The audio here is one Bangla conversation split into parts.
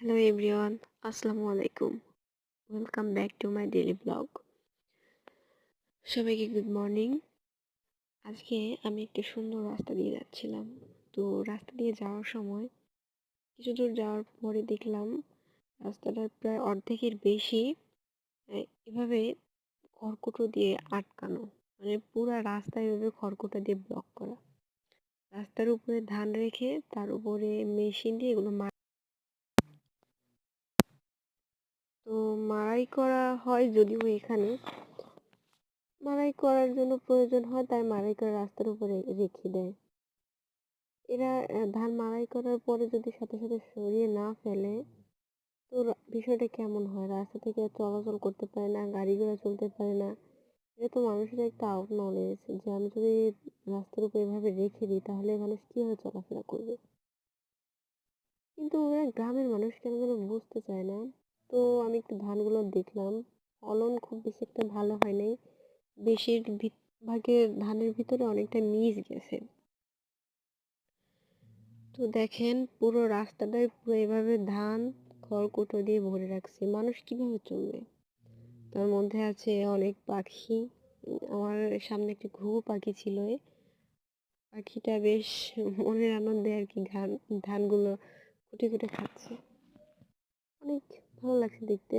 Hello everyone, Assalamu alaikum. Welcome back to my daily vlog. সবাইকে গুড মর্নিং। আজকে আমি একটা সুন্দর রাস্তা দিয়ে যাচ্ছিলাম। তো রাস্তা দিয়ে যাওয়ার সময় কিছু দূর যাওয়ার পরে দেখলাম রাস্তাটার প্রায় অর্ধেকের বেশি এভাবে খড়কুটো দিয়ে আটকানো। মানে পুরা রাস্তা এভাবে খড়কুটো দিয়ে ব্লক করা। রাস্তার উপরে ধান রেখে তার উপরে মেশিন দিয়ে এগুলো মাড়াই করা হয়, যদিও এখানে মাড়াই করার জন্য প্রয়োজন হয় তাই মাড়াই করে রাস্তার উপরে রেখে দেয়। এরা ধান মাড়াই করার পরে যদি সাথে সাথে সরিয়ে না ফেলে তো বিষয়টা কেমন হয়? রাস্তা থেকে চলাচল করতে পারে না, গাড়ি ঘোড়া চলতে পারে না। এটা তো মানুষের একটা আউট নলেজ যে আমি যদি রাস্তার উপর এভাবে রেখে দিই তাহলে মানুষ কিভাবে চলাফেরা করবে। কিন্তু ওরা গ্রামের মানুষ কেন যেন বুঝতে চায় না। তো আমি একটু ধানগুলো দেখলাম, ফলন খুব বেশি একটা ভালো হয় নাই। ভাগের ধানের ভিতরে অনেকটা মিস গেছে। তো দেখেন পুরো রাস্তাটাই পুরো এভাবে ধান খড়কুটো দিয়ে ভরে রাখছে, মানুষ কিভাবে চলবে? তার মধ্যে আছে অনেক পাখি। আমার সামনে একটি ঘুঘু পাখি ছিল, পাখিটা বেশ মনের আনন্দে আর কি ধানগুলো কুটে কুটে খাচ্ছে। অনেক ভালো লাগছে দেখতে।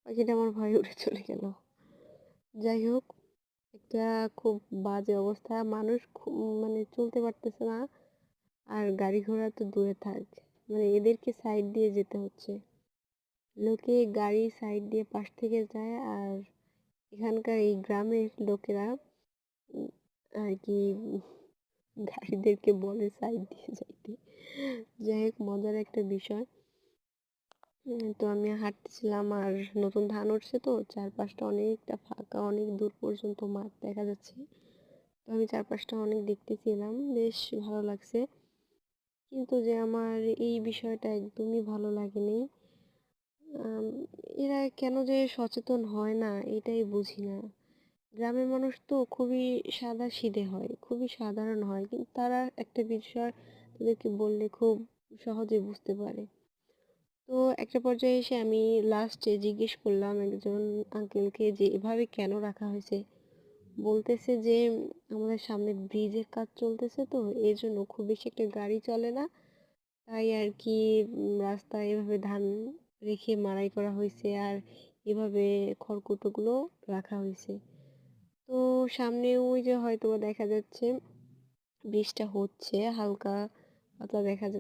পাখিটা আমার ভয়ে উড়ে চলে গেল। যাই হোক, একটা খুব বাজে অবস্থা, মানুষ মানে চলতে পারতেছে না। আর গাড়ি ঘোড়া তো দূরে থাক, মানে এদেরকে সাইড দিয়ে যেতে হচ্ছে। লোকে গাড়ি সাইড দিয়ে পাশ থেকে যায়, আর এখানকার এই গ্রামের লোকেরা আর কি গাড়িদেরকে বলে সাইড দিয়ে যাইতে। যাই হোক, মজার একটা বিষয়। তো আমি হাঁটতেছিলাম আর নতুন ধান উঠছে, তো চারপাশটা অনেকটা ফাঁকা, অনেক দূর পর্যন্ত মাঠ দেখা যাচ্ছে। তো আমি চারপাশটা অনেক দেখতেছিলাম, বেশ ভালো লাগছে। কিন্তু যে আমার এই বিষয়টা একদমই ভালো লাগেনি। এরা কেন যে সচেতন হয় না এটাই বুঝি না। গ্রামের মানুষ তো খুবই সাদাসিধে হয়, খুবই সাধারণ হয়, কিন্তু তারা একটা বিষয় তাদেরকে বললে খুব সহজে বুঝতে পারে। তো একটা পর্যায়ে এসে আমি লাস্টে জিজ্ঞেস করলাম একজন আঙ্কেলকে যে এভাবে কেন রাখা হয়েছে। বলতেছে যে আমাদের সামনে ব্রিজের কাজ চলতেছে, তো এই জন্য খুব বেশি একটা গাড়ি চলে না, তাই আর কি রাস্তায় এভাবে ধান রেখে মাড়াই করা হয়েছে আর এভাবে খড়কুটোগুলো রাখা হয়েছে। তো সামনে ওই যে হয়তো দেখা যাচ্ছে বৃষ্টিটা হচ্ছে, হালকা পাতলা দেখা যাচ্ছে।